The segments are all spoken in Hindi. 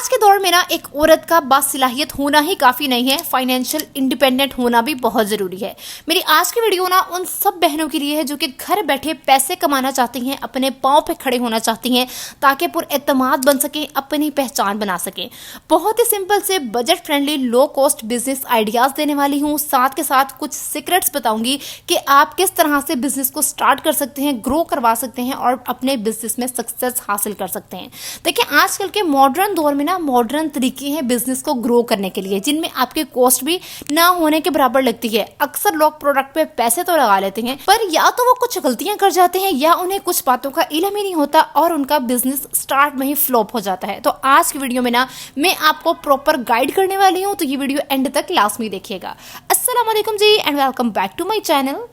आज के दौर में ना एक औरत का बासलाहियत होना ही काफ़ी नहीं है, फाइनेंशियल इंडिपेंडेंट होना भी बहुत ज़रूरी है। मेरी आज की वीडियो ना उन सब बहनों के लिए है जो कि घर बैठे पैसे कमाना चाहती हैं, अपने पाँव पे खड़े होना चाहती हैं ताकि पुरएतमाद बन सकें, अपनी पहचान बना सकें। बहुत ही सिंपल से budget friendly low cost business ideas देने वाली हूँ। साथ के साथ कुछ सीक्रेट्स बताऊंगी कि आप किस तरह से बिजनेस को स्टार्ट कर सकते हैं, ग्रो करवा सकते हैं और अपने बिजनेस में सक्सेस हासिल कर सकते हैं। देखिए, आजकल के मॉडर्न दौर में ना मॉडर्न तरीके हैं बिजनेस को ग्रो करने के लिए, जिनमें आपके कॉस्ट भी ना होने के बराबर लगती है। अक्सर लोग प्रोडक्ट पे पैसे तो लगा लेते हैं, पर या तो वो कुछ गलतियां कर जाते हैं या उन्हें कुछ बातों का इल्म ही नहीं होता और उनका बिजनेस स्टार्ट में ही फ्लॉप हो जाता है। तो आज की वीडियो में ना मैं आपको प्रॉपर गाइड करने वाली हूँ, तो ये वीडियो एंड तक लाजमी देखिएगा। अस्सलाम वालेकुम जी and welcome back to my channel.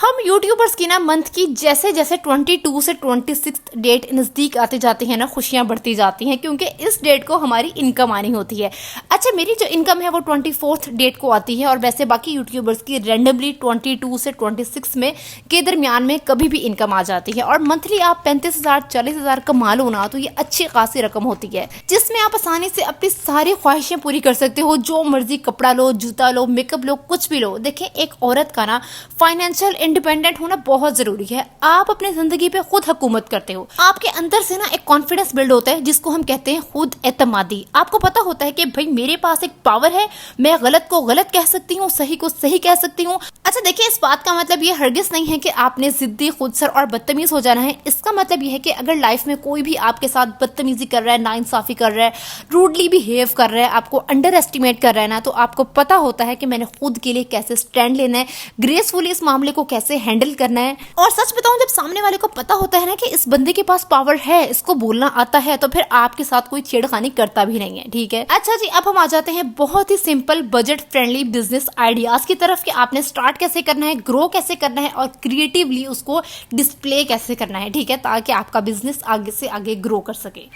हम यूट्यूबर्स की ना मंथ की जैसे जैसे 22 से 26 डेट नज़दीक आते जाते हैं ना, खुशियां बढ़ती जाती हैं क्योंकि इस डेट को हमारी इनकम आनी होती है। अच्छा, मेरी जो इनकम है वो 24th डेट को आती है और वैसे बाकी यूट्यूबर्स की रैंडमली 22 से 26 में के दरमियान में कभी भी इनकम आ जाती है। और मंथली आप 35,000 40,000 कमा लो ना, तो ये अच्छी खासी रकम होती है जिसमें आप आसानी से अपनी सारी ख्वाहिशें पूरी कर सकते हो। जो मर्जी कपड़ा लो, जूता लो, मेकअप लो, कुछ भी लो। देखिए, एक औरत का ना फाइनेंशियल इंडिपेंडेंट होना बहुत जरूरी है। आप अपनी जिंदगी पे खुद हुकूमत करते हो। आपके अंदर से ना एक कॉन्फिडेंस बिल्ड होता है जिसको हम कहते हैं खुद एतमादी। आपको पता होता है कि भाई मेरे पास एक पावर है, मैं गलत को गलत कह सकती हूँ, सही को सही कह सकती हूँ। अच्छा देखिए, इस बात का मतलब ये हरगिज नहीं है कि आपने जिद्दी, खुदसर और बदतमीज हो जाना है। इसका मतलब ये है कि अगर लाइफ में कोई भी आपके साथ बदतमीजी कर रहा है, नाइंसाफी कर रहा है, रूडली बिहेव कर रहा है, आपको अंडर एस्टिमेट कर रहा है ना, तो आपको पता होता है कि मैंने खुद के लिए कैसे स्टैंड लेना है, ग्रेसफुली इस मामले को कैसे हैंडल करना है। और सच बताऊं, जब सामने वाले को पता होता है ना कि इस बंदे के पास पावर है, इसको बोलना आता है, तो फिर आपके साथ कोई छेड़खानी करता भी नहीं है। ठीक है। अच्छा जी, अब हम आ जाते हैं बहुत ही simple budget friendly business ideas की तरफ कि आपने स्टार्ट कैसे करना है, ग्रो कैसे करना है और क्रिएटिवली उसको डिस्प्ले कैसे करना है। ठीक है, ताकि आपका बिजनेस आगे से आगे ग्रो कर सके।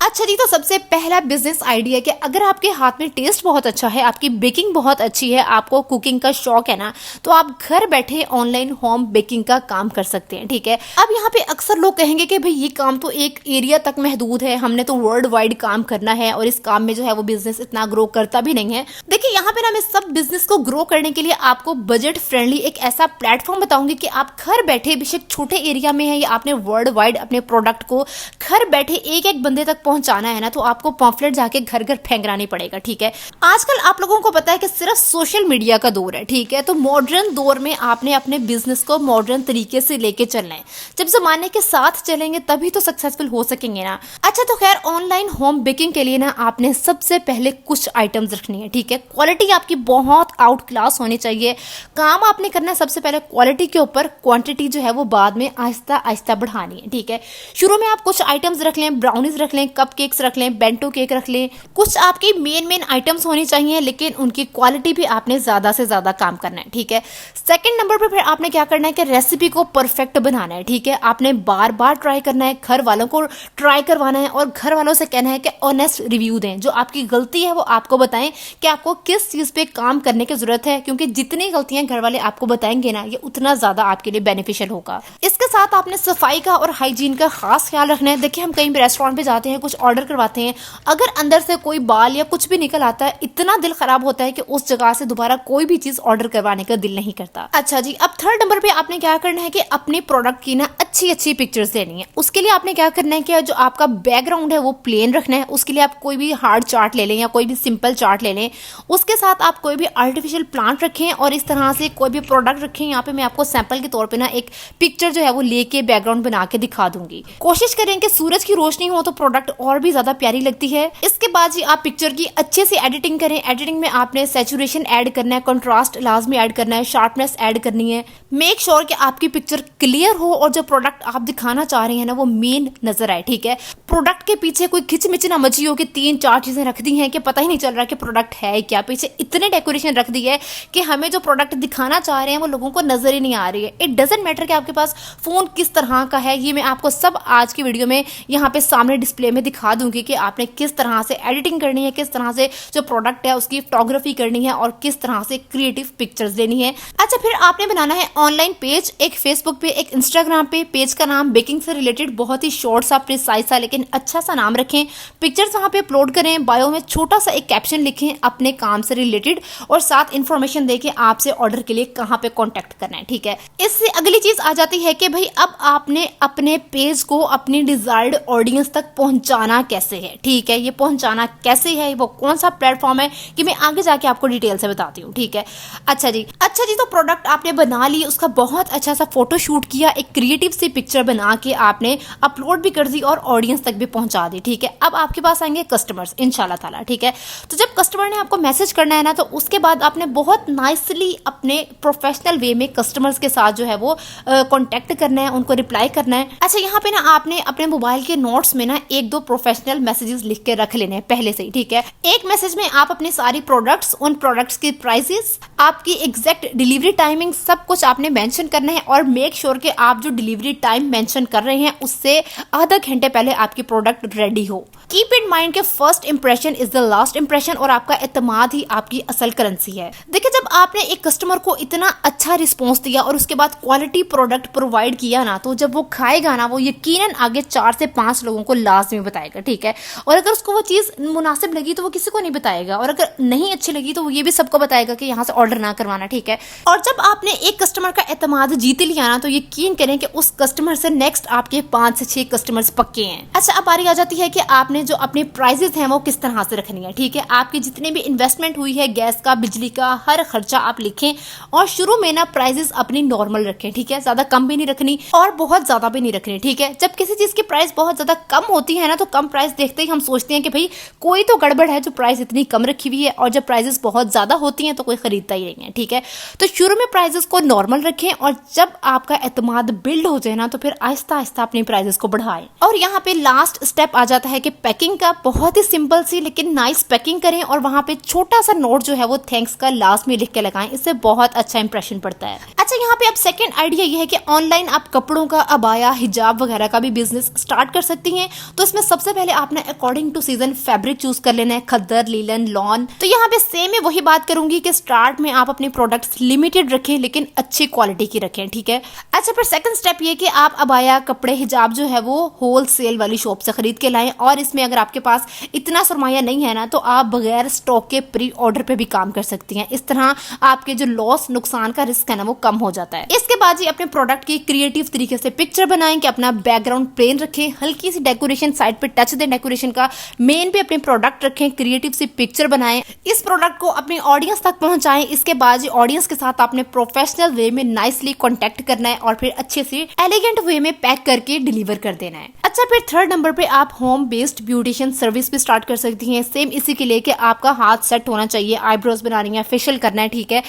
अच्छा जी, तो सबसे पहला बिजनेस आइडिया कि अगर आपके हाथ में टेस्ट बहुत अच्छा है, आपकी बेकिंग बहुत अच्छी है, आपको कुकिंग का शौक है ना, तो आप घर बैठे ऑनलाइन होम बेकिंग का काम कर सकते हैं। ठीक है। अब यहाँ पे अक्सर लोग कहेंगे कि भाई ये काम तो एक एरिया तक महदूद है, हमने तो वर्ल्ड वाइड काम करना है और इस काम में जो है वो बिजनेस इतना ग्रो करता भी नहीं है। देखिए, यहाँ पे ना मैं सब बिजनेस को ग्रो करने के लिए आपको बजट फ्रेंडली एक ऐसा प्लेटफॉर्म बताऊंगी कि आप घर बैठे, बेशक छोटे एरिया में है या आपने वर्ल्ड वाइड अपने प्रोडक्ट को घर बैठे एक एक बंदे तक पहुंचाना है ना, तो आपको पॉम्फलेट जाके घर घर फेंकना नहीं पड़ेगा। ठीक है। आजकल आप लोगों को पता है कि सिर्फ सोशल मीडिया का दौर है। ठीक है। तो मॉडर्न दौर में आपने अपने बिजनेस को मॉडर्न तरीके से लेके चलना है। जब जमाने के साथ चलेंगे तभी तो सक्सेसफुल हो सकेंगे ना। अच्छा, तो खैर ऑनलाइन होम बेकिंग के लिए ना आपने सबसे पहले कुछ आइटम्स रखनी है। ठीक है। क्वालिटी आपकी बहुत आउट क्लास होनी चाहिए। काम आपने करना है सबसे पहले क्वालिटी के ऊपर, क्वांटिटी जो है वो बाद में आहिस्ता आहिस्ता बढ़ानी है। ठीक है। शुरू में आप कुछ आइटम्स रख लें, ब्राउनीज रख लें, कप केक्स रख लें, बेंटो केक रख लें। कुछ आपकी मेन आइटम्स होनी चाहिए, लेकिन उनकी क्वालिटी भी आपने ज्यादा से ज्यादा काम करना है। ठीक है। सेकंड नंबर पर फिर आपने क्या करना है कि रेसिपी को परफेक्ट बनाना है। ठीक है। आपने बार बार ट्राई करना है, घर वालों को ट्राई करवाना है और घर वालों से कहना है कि ऑनेस्ट रिव्यू दें। जो आपकी गलती है वो आपको बताएं कि आपको किस चीज पे काम करने की जरूरत है, क्योंकि जितनी गलतियां घर वाले आपको बताएंगे ना, ये उतना ज्यादा आपके लिए बेनिफिशियल होगा। इसके साथ आपने सफाई का और हाइजीन का खास ख्याल रखना है। देखिए, हम कहीं भी रेस्टोरेंट पे जाते हैं, कुछ ऑर्डर करवाते हैं, अगर अंदर से कोई बाल या कुछ भी निकल आता है, इतना दिल खराब होता है कि उस जगह से दोबारा कोई भी चीज ऑर्डर करवाने का दिल नहीं करता। अच्छा जी, अब थर्ड नंबर पे आपने क्या करना है कि अपने प्रोडक्ट की ना अच्छी अच्छी पिक्चर्स लेनी है। उसके लिए आपने क्या करना है कि जो आपका बैकग्राउंड है वो प्लेन रखना है। उसके लिए आप कोई भी हार्ड चार्ट ले लें या कोई भी सिंपल चार्ट ले लें। उसके साथ आप कोई भी आर्टिफिशियल प्लांट रखें और इस तरह से कोई भी प्रोडक्ट रखें। यहाँ पे मैं आपको सैंपल के तौर पर ना एक पिक्चर जो है वो लेके बैकग्राउंड बना के दिखा दूंगी। कोशिश करें कि सूरज की रोशनी हो तो प्रोडक्ट और भी ज्यादा प्यारी लगती है। इसके बाद जी आप पिक्चर की अच्छे से एडिटिंग करें। एडिटिंग में आपने सैचुरेशन ऐड करना है, कंट्रास्ट लाजमी ऐड करना है, शार्पनेस ऐड करनी है। मेक श्योर कि आपकी पिक्चर क्लियर हो और जो प्रोडक्ट आप दिखाना चाह रहे हैं ना वो मेन नजर आए। ठीक है। प्रोडक्ट के पीछे कोई खिचमिच ना मची हो कि 3-4 चीजें रख दी हैं कि पता ही नहीं चल रहा कि प्रोडक्ट है क्या। पीछे इतने डेकोरेशन रख दी है कि हमें जो प्रोडक्ट दिखाना चाह रहे हैं वो लोगों को नजर ही नहीं आ रही है। इट डजंट मैटर कि आपके पास फोन किस तरह का है, ये मैं आपको सब आज की वीडियो में यहाँ पे सामने डिस्प्ले में दिखा दूंगी कि आपने किस तरह से एडिटिंग करनी है, किस तरह से जो प्रोडक्ट है उसकी फोटोग्राफी करनी है और किस तरह से क्रिएटिव पिक्चर्स लेनी है। अच्छा, फिर आपने बनाना है ऑनलाइन पेज, एक फेसबुक पे, एक इंस्टाग्राम पे, पेज का नाम बेकिंग से रिलेटेड बहुत ही शॉर्ट सा, प्रिसाइज सा, लेकिन अच्छा सा नाम रखें। पिक्चर्स वहाँ पे अपलोड करें, बायो में छोटा सा एक कैप्शन लिखें अपने काम से रिलेटेड, और साथ इन्फॉर्मेशन देके आपसे ऑर्डर के लिए कहाँ पे कॉन्टेक्ट करना है, ठीक है। इससे अगली चीज आ जाती है कि भाई अब आपने अपने पेज को अपनी डिजायर्ड ऑडियंस तक पहुंचाना कैसे है, ठीक है। ये पहुंचाना कैसे है, वो कौन सा प्लेटफॉर्म है, कि मैं आगे जाके आपको डिटेल से बताती हूँ, ठीक है। अच्छा जी, तो प्रोडक्ट आपने बना ली, उसका बहुत अच्छा सा फोटो शूट किया, एक क्रिएटिव सी पिक्चर बना के आपने अपलोड भी कर दी और ऑडियंस तक भी पहुंचा दी, ठीक है। अब आपके पास आएंगे कस्टमर्स इंशाल्लाह ताला, ठीक है। तो जब कस्टमर ने आपको मैसेज करना है ना, तो उसके बाद आपने बहुत नाइसली अपने प्रोफेशनल वे में कस्टमर्स के साथ जो है वो कांटेक्ट करना है, उनको रिप्लाई करना है। अच्छा, यहाँ पे ना आपने अपने मोबाइल के नोट्स में ना 1-2 प्रोफेशनल मैसेजेस लिख के रख लेने हैं पहले से ही, ठीक है। एक मैसेज में आप अपने सारी प्रोडक्ट्स, उन प्रोडक्ट्स की प्राइसेस, आपकी एग्जैक्ट डिलीवरी टाइमिंग, सब कुछ आपने मेंशन करना है, और मेक श्योर कि आप जो डिलीवरी टाइम मेंशन कर रहे हैं उससे आधा घंटे पहले आपकी प्रोडक्ट रेडी हो। कीप इन माइंड के first impression is the last impression, और आपका एतमाद ही आपकी असल करेंसी है। देखिए, जब आपने एक कस्टमर को इतना अच्छा रिस्पॉन्स दिया और उसके बाद क्वालिटी प्रोडक्ट प्रोवाइड किया ना, तो जब वो खाएगा ना, वो यकीनन आगे 4 से 5 लोगों को लाजमी बताएगा, ठीक है। और अगर उसको वो चीज मुनासिब लगी तो वो किसी को नहीं बताएगा, और अगर नहीं अच्छी लगी तो वो ये भी सबको बताएगा कि यहाँ से ऑर्डर ना करवाना, ठीक है। और जब आपने एक कस्टमर का एतमाद जीत लिया ना, तो यकीन करें कि उस कस्टमर से नेक्स्ट आपके 5 से 6 कस्टमर्स पक्के हैं। अच्छा, अब बारी आ जाती है कि आपने जो अपनी प्राइसेस हैं वो किस तरह से रखनी है, ठीक है। आपकी जितनी भी इन्वेस्टमेंट हुई है, गैस का, बिजली का, हर खर्चा आप लिखें, और शुरू में ना प्राइसेस अपनी नॉर्मल रखें, ठीक है। ज्यादा कम भी नहीं रखनी और बहुत ज्यादा भी नहीं रखनी, ठीक है। जब किसी चीज की प्राइस बहुत ज्यादा कम होती है ना, तो कम प्राइस देखते ही हम सोचते हैं कि भाई कोई तो गड़बड़ है जो प्राइस इतनी कम रखी हुई है, और जब प्राइसेस बहुत ज्यादा होती हैं तो कोई खरीदता ही नहीं है, ठीक है। तो शुरू में प्राइसेस को नॉर्मल रखें, और जब आपका एतमाद बिल्ड हो जाए ना, तो फिर आहिस्ता आहिस्ता अपनी प्राइसेस को बढ़ाएं। और यहाँ पे लास्ट स्टेप आ जाता है कि पैकिंग का, बहुत ही सिंपल सी लेकिन नाइस पैकिंग करें, और वहां पे छोटा सा नोट जो है वो थैंक्स का लास्ट में लिख के लगाएं, इससे बहुत अच्छा इंप्रेशन पड़ता है। अच्छा, यहाँ पे अब सेकंड आइडिया ये है कि ऑनलाइन आप कपड़ों का, अबाया, हिजाब वगैरह का भी बिजनेस स्टार्ट कर सकती हैं। तो इसमें सबसे पहले आपने according to season fabric choose कर लेना है, खद्दर, लीलन, लॉन। तो यहाँ पे सेम है वही बात करूंगी कि स्टार्ट में आप अपने प्रोडक्ट्स लिमिटेड रखें लेकिन अच्छी क्वालिटी की रखें, ठीक है। अच्छा, फिर सेकंड स्टेप ये कि आप अबाया, कपड़े, हिजाब जो है वो होलसेल वाली शॉप से खरीद के लाएं, और इसमें अगर आपके पास इतना सरमाया नहीं है ना, तो आप बगैर स्टॉक के प्री ऑर्डर पे भी काम कर सकती हैं। इस तरह आपके जो लॉस, नुकसान का रिस्क है ना, वो कम हो जाता है। इसके बाद ही अपने प्रोडक्ट की क्रिएटिव तरीके से पिक्चर बनाएं कि अपना बैकग्राउंड प्लेन रखें, हल्की सी डेकोरेशन साइड पे टच दें डेकोरेशन का, मेन पे अपने प्रोडक्ट रखें, क्रिएटिव सी पिक्चर बनाएं, इस प्रोडक्ट को अपनी ऑडियंस तक पहुंचाएं। इसके बाद ऑडियंस के साथ आपने प्रोफेशनल वे में नाइसली कॉन्टेक्ट करना है, और फिर अच्छे से एलिगेंट वे में पैक करके डिलीवर कर देना है। अच्छा, फिर थर्ड नंबर पे आप होम बेस्ड ब्यूटिशियन सर्विस भी स्टार्ट कर सकती हैं। सेम इसी के लिए कि आपका हाथ सेट होना चाहिए, आईब्रोज बनानी है, फेशियल करना है, ठीक है।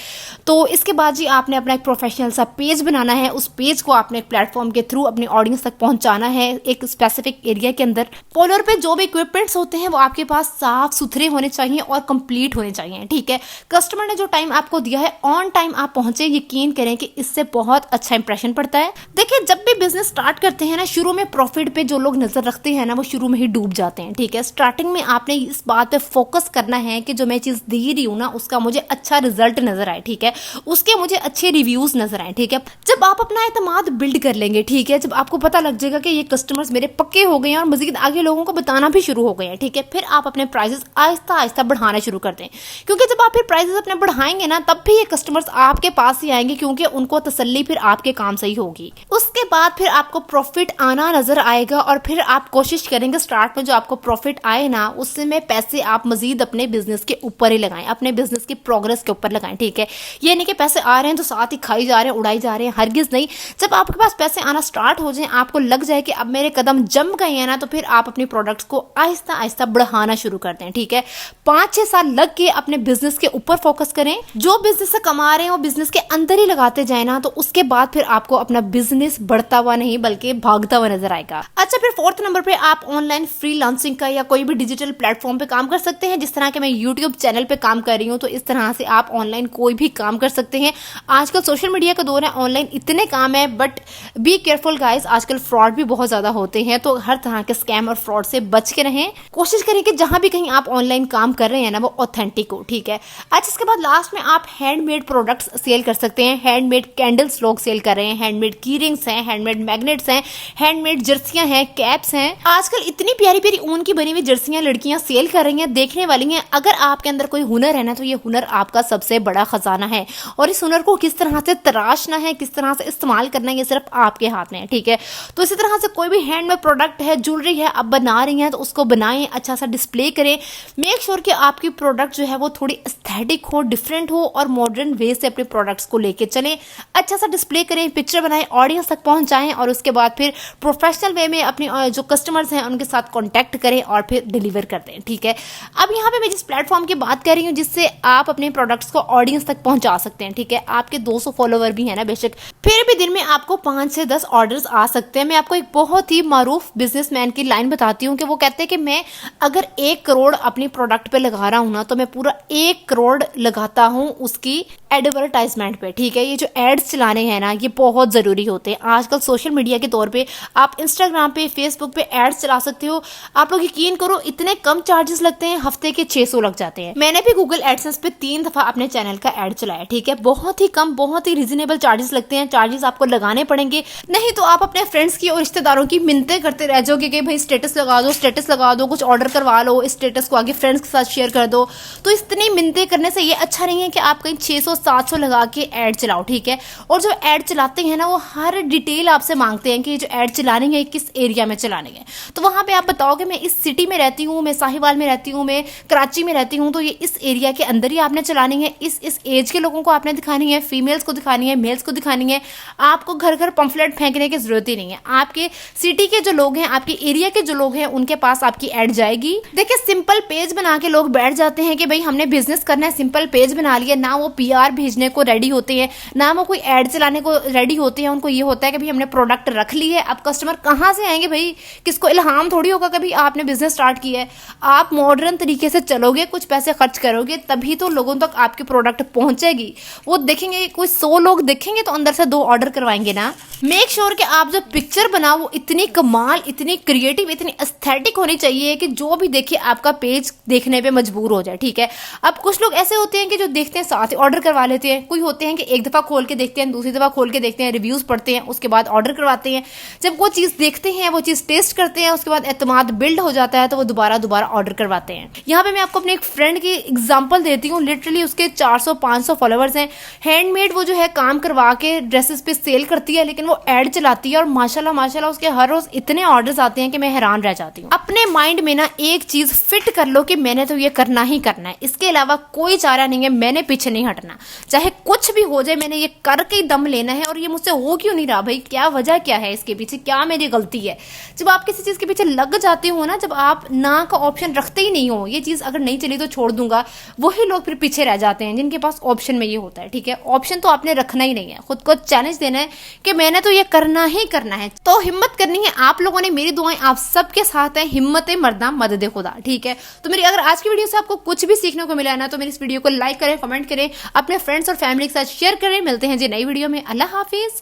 तो इसके बाद जी आपने अपना एक प्रोफेशनल सा पेज बनाना है, उस पेज को आपने एक प्लेटफॉर्म के थ्रू अपनी ऑडियंस तक पहुंचाना है, एक स्पेसिफिक एरिया के अंदर। पोलर पे जो भी इक्विपमेंट्स होते हैं वो आपके पास साफ सुथरे होने चाहिए और कंप्लीट होने चाहिए, ठीक है। कस्टमर ने जो टाइम आपको दिया है ऑन टाइम आप पहुंचे, यकीन करें कि इससे बहुत अच्छा इंप्रेशन पड़ता है। देखिए, जब भी बिजनेस स्टार्ट करते हैं ना, शुरू में प्रॉफिट पे जो लोग नजर रखते हैं ना, वो शुरू में ही डूब जाते हैं, ठीक है। स्टार्टिंग में आपने इस बात पे फोकस करना है कि जो मैं चीज दे रही हूँ ना, उसका मुझे अच्छा रिजल्ट नजर आए, ठीक है, उसके मुझे अच्छे रिव्यूज नजर आए, ठीक है। जब आप अपना एतमाद बिल्ड कर लेंगे, ठीक है, जब आपको पता लग जाएगा कि ये कस्टमर्स मेरे पक्के हो गए हैं और मजीद आगे लोगों को बताना भी शुरू हो गए हैं, ठीक है, फिर आप अपने प्राइसेस आहिस्ता आहिस्ता बढ़ाना शुरू कर दें, क्योंकि जब आप फिर प्राइसेस अपने बढ़ाएंगे ना, तब भी ये कस्टमर्स आपके पास ही आएंगे, क्योंकि उनको तसल्ली फिर आपके काम से ही होगी। उसके बाद फिर आपको प्रॉफिट आना नजर आएगा, और फिर आप कोशिश करेंगे स्टार्ट में जो आपको प्रॉफिट आए ना, उससे में पैसे आप मजीद अपने बिजनेस के ऊपर ही लगाएं, अपने बिजनेस की प्रोग्रेस के ऊपर लगाएं, ठीक है। ये नहीं कि पैसे आ रहे हैं तो साथ ही खाई जा रहे हैं, उड़ाई जा रहे हैं, हरगिज नहीं। जब आपके पास पैसे आना स्टार्ट हो जाए, आपको लग जाए कि अब मेरे कदम जम गए हैं ना, तो फिर आप अपने प्रोडक्ट्स को आहिस्ता आहिस्ता बढ़ाना शुरू करते हैं, ठीक है। 5-6 साल लग के अपने बिजनेस के ऊपर फोकस करें। जो बिजनेस से कमा रहे हैं वो बिजनेस के अंदर ही लगाते जाए ना, तो उसके बाद फिर आपको अपना बिजनेस बढ़ता हुआ नहीं बल्कि भागता हुआ नजर आएगा। अच्छा, फिर फोर्थ नंबर पे आप ऑनलाइन फ्रीलांसिंग का या कोई भी डिजिटल प्लेटफॉर्म पे काम कर सकते हैं। जिस तरह के मैं यूट्यूब चैनल पे काम कर रही हूँ, तो इस तरह से आप ऑनलाइन कोई भी काम कर सकते हैं। आजकल सोशल मीडिया का दौर है, ऑनलाइन इतने काम है, बट बी केयरफुल गाइस, आजकल फ्रॉड भी बहुत ज्यादा होते हैं, तो हर तरह के स्कैम और फ्रॉड से बच के रहें। कोशिश करें कि जहां भी कहीं आप ऑनलाइन काम कर रहे हैं ना, वो ऑथेंटिक हो, ठीक है। अच्छा, इसके बाद लास्ट में आप हैंडमेड प्रोडक्ट्स सेल कर सकते हैं। हैंडमेड कैंडल्स लोग सेल कर रहे हैं, हैंडमेड की रिंग्स हैं, हैं, हैंडमेड मैग्नेट्स हैं, हैंडमेड जर्सियां हैं, कैप्स हैं। आजकल इतनी प्यारी प्यारी ऊन की बनी हुई जर्सियां लड़कियां सेल कर रही हैं, देखने वाली हैं। अगर आपके अंदर कोई हुनर है ना, तो ये हुनर आपका सबसे बड़ा खजाना है, और इस हुनर को किस तरह से तराशना है, किस तरह से इस्तेमाल करना है, ये सिर्फ आपके हाथ में है, ठीक है। तो इसी तरह से कोई भी हैंडमेड प्रोडक्ट है, ज्वेलरी है, आप बना रही हैं तो उसको बनाएं, अच्छा सा डिस्प्ले करें। मेक श्योर कि आपकी प्रोडक्ट जो है वो थोड़ी एस्थेटिक हो, डिफरेंट हो, और मॉडर्न वे से अपने प्रोडक्ट्स को लेके चलें। अच्छा सा डिस्प्ले करें, पिक्चर बनाएं, ऑडियंस तक पहुंचाएं, और उसके बाद फिर प्रोफेशनल वे में अपने जो कस्टमर्स हैं उनके साथ कॉन्टैक्ट करें और फिर डिलीवर कर दें, ठीक है। अब यहाँ पे मैं जिस प्लेटफॉर्म की बात कर रही हूँ जिससे आप अपने प्रोडक्ट्स को ऑडियंस तक पहुंचा सकते हैं, ठीक है। आपके 200 फॉलोवर भी है ना बेशक, फिर भी दिन में आपको 5 से 10 ऑर्डर्स आ सकते हैं। मैं आपको एक बहुत ही मारूफ बिजनेसमैन की लाइन बताती हूँ कि वो कहते हैं कि मैं अगर 1 करोड़ अपनी प्रोडक्ट पे लगा रहा हूँ ना, तो मैं पूरा 1 करोड़ लगाता हूँ उसकी एडवर्टाइजमेंट पे, ठीक है। ये जो एड्स चलाने हैं ना, ये बहुत ज़रूरी होते हैं। आजकल सोशल मीडिया के तौर पे आप इंस्टाग्राम पे, फेसबुक पे एड्स चला सकते हो। आप लोग यकीन करो, इतने कम चार्जेस लगते हैं, हफ्ते के 600 लग जाते हैं। मैंने भी गूगल एडसेंस पे 3 दफा अपने चैनल का एड चलाया, ठीक है। बहुत ही कम, बहुत ही रीजनेबल चार्जेस लगते हैं। चार्जेस आपको लगाने पड़ेंगे, नहीं तो आप अपने फ्रेंड्स की और रिश्तेदारों की मिन्नतें करते रह जाओगे कि भाई स्टेटस लगा दो, स्टेटस लगा दो, कुछ ऑर्डर करवा लो, इस स्टेटस को आगे फ्रेंड्स के साथ शेयर कर दो। तो इतनी मिन्नतें करने से ये अच्छा नहीं है कि आप कहीं 600-700 लगा के ऐड चलाओ, ठीक है। और जो ऐड चलाते हैं ना, वो हर डिटेल आपसे मांगते हैं कि ये जो ऐड चलानी है किस एरिया में चलानी है। तो वहां पे आप बताओगे मैं इस सिटी में रहती हूँ, मैं साहिवाल में रहती हूँ, मैं कराची में रहती हूँ, तो ये इस एरिया के अंदर ही आपने चलानी है, इस एज के लोगों को आपने दिखानी है, फीमेल्स को दिखानी है, मेल्स को दिखानी है। आपको घर घर पंफलेट फेंकने की जरूरत ही नहीं है। आपके सिटी के जो लोग हैं, आपके एरिया के जो लोग हैं, उनके पास आपकी ऐड जाएगी। देखिए, सिंपल पेज बना के लोग बैठ जाते हैं कि भाई हमने बिजनेस करना है, सिंपल पेज बना लिया। ना वो PR भेजने को रेडी होते हैं, ना वो कोई ऐड चलाने को रेडी होते हैं। उनको ये होता है कि भाई हमने प्रोडक्ट रख ली है, अब कस्टमर कहाँ से आएंगे भाई, किसको इल्हाम थोड़ी होगा कभी आपने बिजनेस स्टार्ट किया है। आप मॉडर्न तरीके से चलोगे, कुछ पैसे खर्च करोगे, तभी तो लोगों तक आपकी प्रोडक्ट पहुंचेगी। वो देखेंगे, कोई 100 लोग देखेंगे तो अंदर से 2 ऑर्डर करवाएंगे ना। मेक श्योर कि आप जो पिक्चर बनाओ वो इतनी कमाल, इतनी क्रिएटिव, इतनी एस्थेटिक होनी चाहिए कि जो भी देखे आपका पेज देखने पे मजबूर हो जाए, ठीक है। अब कुछ लोग ऐसे होते हैं कि जो देखते हैं साथ ही ऑर्डर करवा लेते हैं। कोई होते हैं कि एक दफा खोल के देखते हैं, दूसरी दफा खोल के देखते हैं, रिव्यूज पढ़ते हैं, उसके बाद ऑर्डर करवाते हैं। जब वो चीज देखते हैं, वो चीज टेस्ट करते हैं, उसके बाद एतमाद बिल्ड हो जाता है, तो वो दोबारा ऑर्डर करवाते हैं। यहाँ पे मैं आपको अपने एक फ्रेंड की एग्जांपल देती हूँ। लिटरली उसके 400-500 फॉलोअर्स हैं। हैंडमेड वो जो है काम करवा के ड्रेसेस पे सेल करती है, लेकिन वो एड चलाती है, और माशाल्लाह उसके हर रोज इतने ऑर्डर्स आते हैं कि मैं हैरान रह जाती हूँ। अपने माइंड में ना एक चीज फिट कर लो कि मैंने तो ये करना ही करना है, इसके अलावा कोई चारा नहीं है, मैंने पीछे नहीं हटना, चाहे कुछ भी हो जाए, मैंने ये करके ही दम लेना है। और ये मुझसे हो क्यों नहीं रहा भाई, क्या वजह क्या है इसके पीछे, क्या मेरी गलती है। जब आप किसी चीज के पीछे लग जाते हो ना, जब आप ना का ऑप्शन रखते ही नहीं हो, ये चीज अगर नहीं चली तो छोड़ दूंगा, वही लोग फिर पीछे रह जाते हैं जिनके पास ऑप्शन में ये होता है, ठीक है। ऑप्शन तो आपने रखना ही नहीं है, खुद को चैलेंज देना है कि मैंने तो ये करना ही करना है। तो हिम्मत करनी है आप लोगों ने। मेरी दुआएं आप सबके साथ है। हिम्मत मर्दा मदद खुदा, ठीक है। तो मेरी अगर आज की वीडियो से आपको कुछ भी सीखने को मिला है ना, तो मेरी इस वीडियो को लाइक करें, कमेंट करें, अपने फ्रेंड्स और फैमिली के साथ शेयर करें। मिलते हैं जी नई वीडियो में। अल्लाह हाफिज।